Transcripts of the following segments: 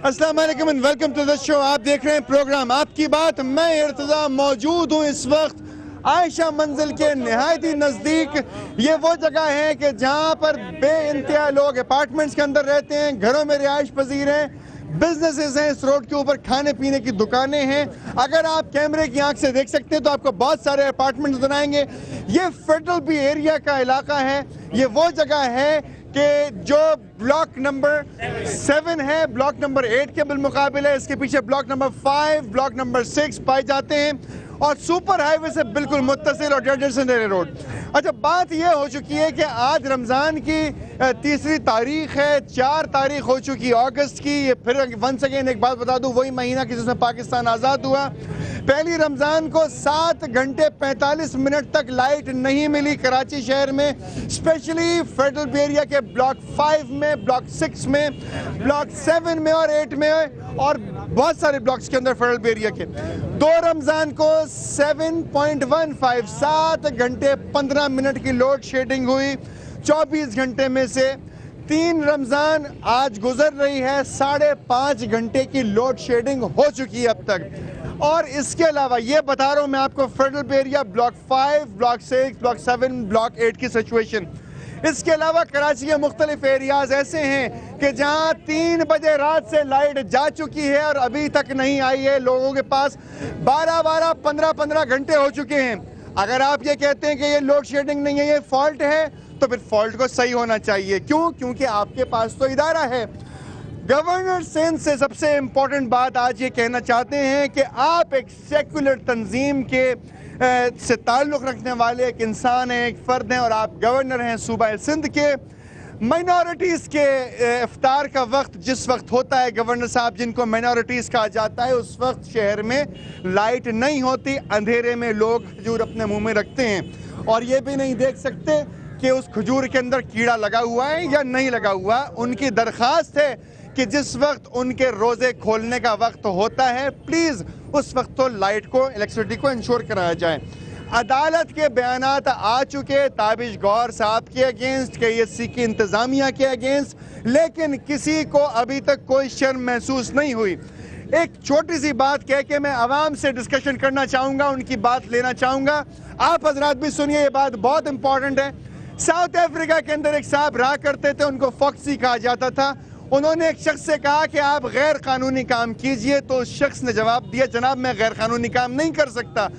अस्सलाम वालेकुम and welcome to the show. आप देख रहे हैं प्रोग्राम आपकी बात। मैं इर्तज़ा मौजूद हूँ इस वक्त आयशा मंजिल के नहायती नज़दीक। ये वो जगह है कि जहाँ पर बेइंतहा लोग अपार्टमेंट्स के अंदर रहते हैं, घरों में रिहाइश पजीर हैं, बिजनेसेस हैं, इस रोड के ऊपर खाने पीने की दुकानें हैं। अगर आप कैमरे की आंख से देख सकते हैं तो आपको बहुत सारे अपार्टमेंट्स नजर आएंगे। ये फेडरल बी एरिया का इलाका है। ये वो जगह है कि जो ब्लॉक नंबर 7 है, ब्लॉक नंबर 8 के बिलमुकाबिल इसके पीछे ब्लॉक नंबर 5, ब्लॉक नंबर 6 पाए जाते हैं और सुपर हाईवे से बिल्कुल मुत्तसिल और डेजर्ट रोड। अच्छा, बात यह हो चुकी है कि आज रमज़ान की तीसरी तारीख है, 4 तारीख हो चुकी है अगस्त की। ये फिर वंस अगेन एक बात बता दूं, वही महीना कि जिसमें पाकिस्तान आज़ाद हुआ। पहली रमज़ान को 7 घंटे 45 मिनट तक लाइट नहीं मिली कराची शहर में, स्पेशली फेडरल एरिया के ब्लॉक 5 में, ब्लॉक 6 में, ब्लॉक 7 में और 8 में और बहुत सारे ब्लॉक्स के अंदर फेडरल एरिया के। 2 रमज़ान को 7.15 7 घंटे 15 मिनट की लोड शेडिंग हुई। 24 घंटे में से 3 रमज़ान आज गुजर रही है, 5.5 घंटे की लोड शेडिंग हो चुकी है अब तक। और इसके अलावा ये बता रहा हूँ मैं आपको federal area block 5, block 6, block 7, block 8 की सिचुएशन। इसके अलावा कराची के मुख्तलिफ एरियाज ऐसे हैं कि जहाँ 3 बजे रात से लाइट जा चुकी है और अभी तक नहीं आई है। लोगों के पास 12-12, 15-15 घंटे हो चुके हैं। अगर आप ये कहते हैं कि ये लोड शेडिंग नहीं है, ये फॉल्ट है, तो फिर फॉल्ट को सही होना चाहिए। क्यों? क्योंकि आपके पास तो इदारा है। गवर्नर सिंध से सबसे इम्पोर्टेंट बात आज ये कहना चाहते हैं कि आप एक सेकुलर तंजीम के से ताल्लुक़ रखने वाले एक इंसान हैं, एक फ़र्द हैं और आप गवर्नर हैं सूबा सिंध के। माइनॉरिटीज़ के इफ्तार का वक्त जिस वक्त होता है, गवर्नर साहब जिनको माइनॉरिटीज़ कहा जाता है, उस वक्त शहर में लाइट नहीं होती, अंधेरे में लोग खजूर अपने मुंह में रखते हैं और ये भी नहीं देख सकते कि उस खजूर के अंदर कीड़ा लगा हुआ है या नहीं लगा हुआ। उनकी दरख्वास्त है कि जिस वक्त उनके रोज़े खोलने का वक्त होता है, प्लीज़ उस वक्त तो लाइट को, इलेक्ट्रिसिटी को इंश्योर कराया जाए। अदालत के बयानात आ चुके ताबिश गौर साहब के अगेंस्ट, KSC की इंतज़ामिया के अगेंस्ट, लेकिन किसी को अभी तक कोई शर्म महसूस नहीं हुई। एक छोटी सी बात कह के मैं आवाम से डिस्कशन करना चाहूँगा, उनकी बात लेना चाहूँगा। आप हजरात भी सुनिए, ये बात बहुत इंपॉर्टेंट है। साउथ अफ्रीका के अंदर एक साहब रहा करते थे, उनको फॉक्सी कहा जाता था। उन्होंने एक शख्स से कहा कि आप गैर कानूनी काम कीजिए, तो उस शख्स ने जवाब दिया, जनाब मैं गैर कानूनी काम नहीं कर सकता।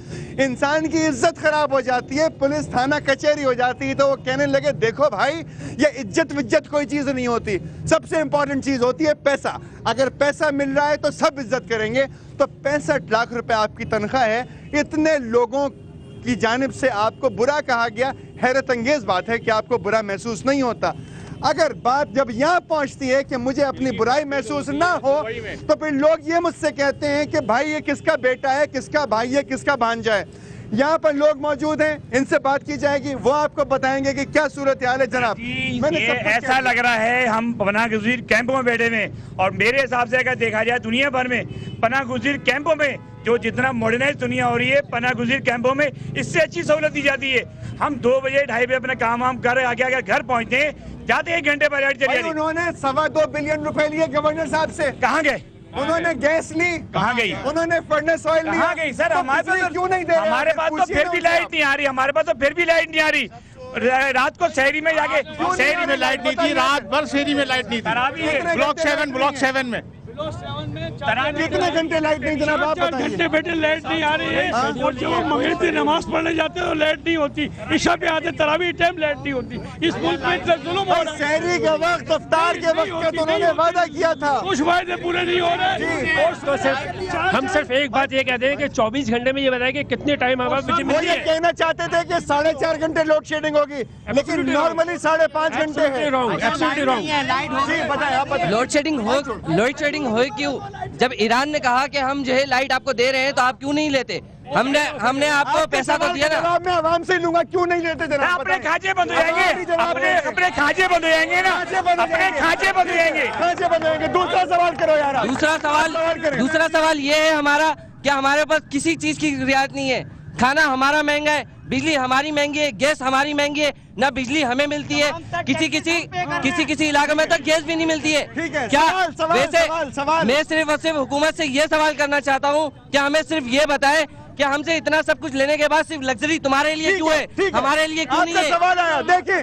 इंसान की इज्जत खराब हो जाती है, पुलिस थाना कचहरी हो जाती है। तो वो कहने लगे, देखो भाई, ये इज्जत विज्जत कोई चीज़ नहीं होती, सबसे इंपॉर्टेंट चीज़ होती है पैसा। अगर पैसा मिल रहा है तो सब इज्जत करेंगे। तो 65 लाख रुपए आपकी तनख्वाह है, इतने लोगों की जानिब से आपको बुरा कहा गया। हैरत अंगेज बात है कि आपको बुरा महसूस नहीं होता। अगर बात जब यहाँ पहुँचती है कि मुझे अपनी बुराई महसूस ना हो, तो फिर लोग ये मुझसे कहते हैं कि भाई ये किसका बेटा है, किसका भाई है, किसका भांजा है। यहाँ पर लोग मौजूद हैं, इनसे बात की जाएगी, वो आपको बताएंगे कि क्या सूरत हाल है। जनाब, मैंने ऐसा लग रहा है हम पनाह गुज़ीर कैंपों में बैठे हुए, और मेरे हिसाब से अगर देखा जाए दुनिया भर में पनाह गुज़ीर कैंपों में जो जितना मॉडर्नाइज दुनिया हो रही है, पनाह गुज़ीर कैंपों में इससे अच्छी सहूलत दी जाती है। हम 2 बजे 2:30 बजे अपना काम वाम कर आगे घर पहुँचते हैं, जाते 1 घंटे पर लाइट चली जाती है। उन्होंने 2.25 बिलियन रुपए लिए गवर्नर साहब से, कहाँ गए? उन्होंने गैस ली, कहाँ गई? उन्होंने फर्नेस ऑयल ली, कहाँ गई? सर हमारे पास क्यों नहीं दे रहे? हमारे पास तो फिर भी लाइट नहीं आ रही, हमारे पास तो फिर भी लाइट नहीं आ रही। रात को शहरी में जाके, शहरी में लाइट नहीं थी, रात भर शहरी में लाइट नहीं थी। ब्लॉक 7 में कितने घंटे लाइट नहीं? जनाब आप बताइए। 4 घंटे बैठे लाइट नहीं आ रही है। और जब हम मगरिब की नमाज पढ़ने जाते हैं तो लाइट नहीं होती, इशा पे आते तरावी टाइम लाइट नहीं होती। इस मुल्क में जुल्म हो रहा है। शहरी के वक्त, इफ्तार के वक्त का तो उन्होंने वादा किया था, कुछ वायदे पूरे नहीं हो रहे। हम सिर्फ एक बात ये कहते हैं कि 24 घंटे में ये बताया कि कितने टाइम हमारे बिजली वो मिलती ये है। कहना चाहते थे कि 4.5 घंटे लोड शेडिंग होगी, लेकिन नॉर्मली 5.5 घंटे है। जी बताएं, आप बताएं। लोड शेडिंग हो क्यों? जब ईरान ने कहा कि हम जो है लाइट आपको दे रहे हैं तो आप क्यों नहीं लेते? हमने आपको पैसा तो दिया ना। मैं आवाम से लूंगा, क्यों नहीं लेते जनाब? अपने खांचे बंद हो जाएंगे, अपने खांचे बंद हो जाएंगे ना, अपने खांचे बंद हो जाएंगे, खांचे बंद हो जाएंगे। दूसरा सवाल करो यार। दूसरा सवाल ये है हमारा, क्या हमारे पास किसी चीज की रियायत नहीं है? खाना हमारा महंगा है, बिजली हमारी महंगी है, गैस हमारी महंगी है, ना बिजली हमें मिलती है, किसी इलाके में तो गैस भी नहीं मिलती है। ठीक है, क्या सवाल। मैं सिर्फ और सिर्फ हुकूमत से ये सवाल करना चाहता हूँ कि हमें सिर्फ ये बताए कि हमसे इतना सब कुछ लेने के बाद सिर्फ लग्जरी तुम्हारे लिए क्यों है, हमारे लिए क्यों नहीं है? सवाल आया, देखिए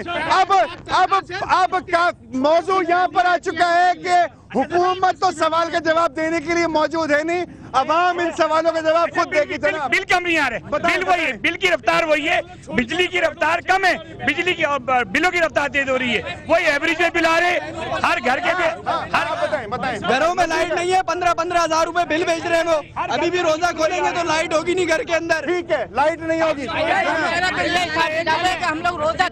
अब का मौजू यहाँ पर आ चुका है कि हुकूमत तो सवाल का जवाब देने के लिए मौजूद है नहीं, अवाम इन सवालों का जवाब खुद देगी। बिल कम नहीं आ रहे, बिल वही है, बिल की रफ्तार वही है, बिजली की रफ्तार कम है, बिजली की बिलों की रफ्तार तेज हो रही है, वही एवरेज बिल आ रहे हर घर के। बताएं घरों में लाइट नहीं है, 15-15 हजार रूपए बिल भेज रहे हैं वो। अभी भी रोजा खोलेंगे तो लाइट होगी नहीं घर के अंदर। ठीक है, लाइट नहीं होगी। हम लोग रोजा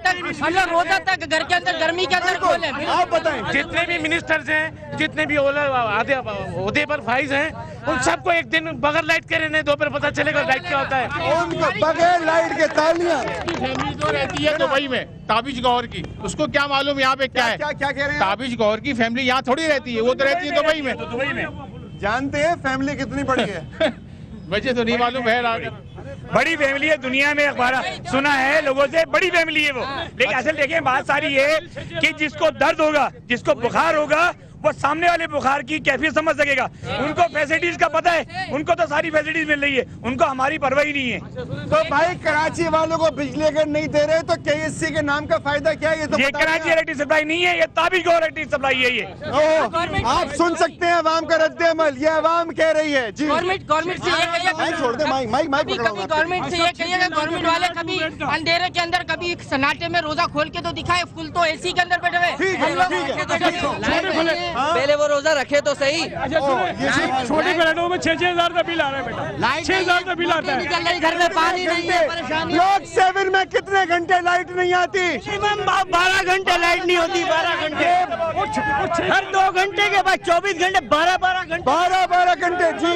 तक घर के अंदर गर्मी के अंदर खोलें। आप बताएं, जितने भी मिनिस्टर्स हैं, जितने भी ओहदे पर फाइज हैं, उन सबको एक दिन बगैर लाइट के रहने दो, फिर पता चलेगा लाइट क्या होता है। उनको बगैर लाइट के तालियां। फैमिली जो रहती है दुबई में, ताबिश गौहर की, उसको क्या मालूम यहाँ पे क्या है? क्या कह रहे हैं? ताबिश गौहर की फैमिली यहाँ थोड़ी रहती है, वो तो रहती है दुबई में। दुबई में जानते हैं फैमिली कितनी बड़ी है? मुझे तो नहीं मालूम है। बड़ी फैमिली है दुनिया में, अखबार सुना है लोगों से, बड़ी फैमिली है वो। लेकिन असल देखिए बात सारी है कि जिसको दर्द होगा, जिसको बुखार होगा, वो सामने वाले बुखार की कैफियत समझ सकेगा। उनको फैसिलिटीज का पता है, उनको तो सारी फैसिलिटीज मिल रही है, उनको हमारी परवाह ही नहीं है। तो भाई कराची वालों को बिजली अगर नहीं दे रहे तो KSC के नाम का फायदा क्या है? ये कराची इलेक्ट्रिक सप्लाई नहीं है, ये ताबिश गौहर इलेक्ट्रिक सप्लाई है। ये आप सुन सकते हैं अवाम का रद्द-ए-अमल, ये अवाम कह रही है जी। गवर्नमेंट से ये कहिए, माइक छोड़ दे, माइक गवर्नमेंट से ये कहिएगा, गवर्नमेंट वाले कभी अंधेरे के अंदर, कभी सन्नाटे में रोजा खोल के तो दिखाए, फुल तो AC के अंदर बैठे हुए। पहले वो रोजा रखे तो सही। छोटे फ्लैटों में 6-6 हजार का बिल आ रहा है बेटा, 6 हजार का बिल आता है। घर में पानी नहीं है, परेशानी। ब्लॉक 7 में कितने घंटे लाइट नहीं आती? 12 घंटे लाइट नहीं होती, 12 घंटे हर 2 घंटे के बाद 24 घंटे 12 घंटे जी।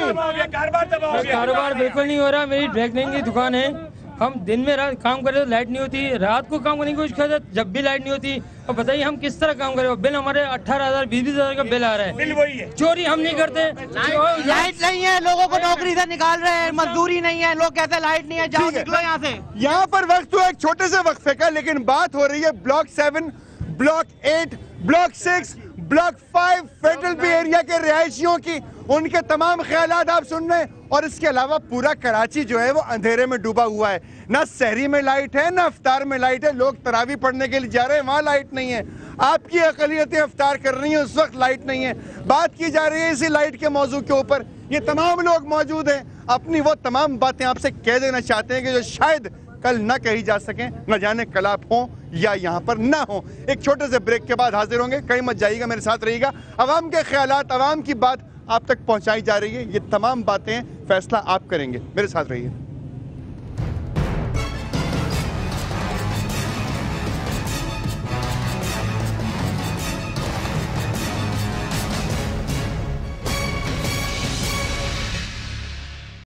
कारोबार बिल्कुल नहीं हो रहा। मेरी ड्राई क्लीनिंग की दुकान है, हम दिन में रात काम कर रहे तो लाइट नहीं होती, रात को काम करने की कोशिश करते जब भी लाइट नहीं होती। और बताइए हम किस तरह काम करें? बिल हमारे 18,000 20,000 का बिल आ रहा है। बिल वही है, चोरी हम नहीं करते। लाइट नहीं है, लोगों को नौकरी से निकाल रहे हैं, मजदूरी नहीं है, लोग कहते हैं लाइट नहीं है, जाओ निकलो यहाँ से। यहाँ पर वक्त हुआ एक छोटे से वक्फे का, लेकिन बात हो रही है block 7, block 8, block 6, block 5 federal B area के रिहायशियों की। उनके तमाम ख्यालात आप सुन रहे हैं। और इसके अलावा पूरा कराची जो है वो अंधेरे में डूबा हुआ है, ना सहरी में लाइट है, ना इफ्तार में लाइट है। लोग तरावी पढ़ने के लिए जा रहे हैं, वहाँ लाइट नहीं है। आपकी अक़लियतें इफ्तार कर रही हैं, उस वक्त लाइट नहीं है। बात की जा रही है इसी लाइट के मौजू के ऊपर। ये तमाम लोग मौजूद हैं, अपनी वो तमाम बातें आपसे कह देना चाहते हैं कि जो शायद कल न कही जा सकें, न जाने कल आप हों या यहाँ पर ना हो। एक छोटे से ब्रेक के बाद हाजिर होंगे, कहीं मत जाइएगा, मेरे साथ रहिएगा। अवाम के ख्यालात, अवाम की बात आप तक पहुँचाई जा रही है। ये तमाम बातें फैसला आप करेंगे, मेरे साथ रहिए।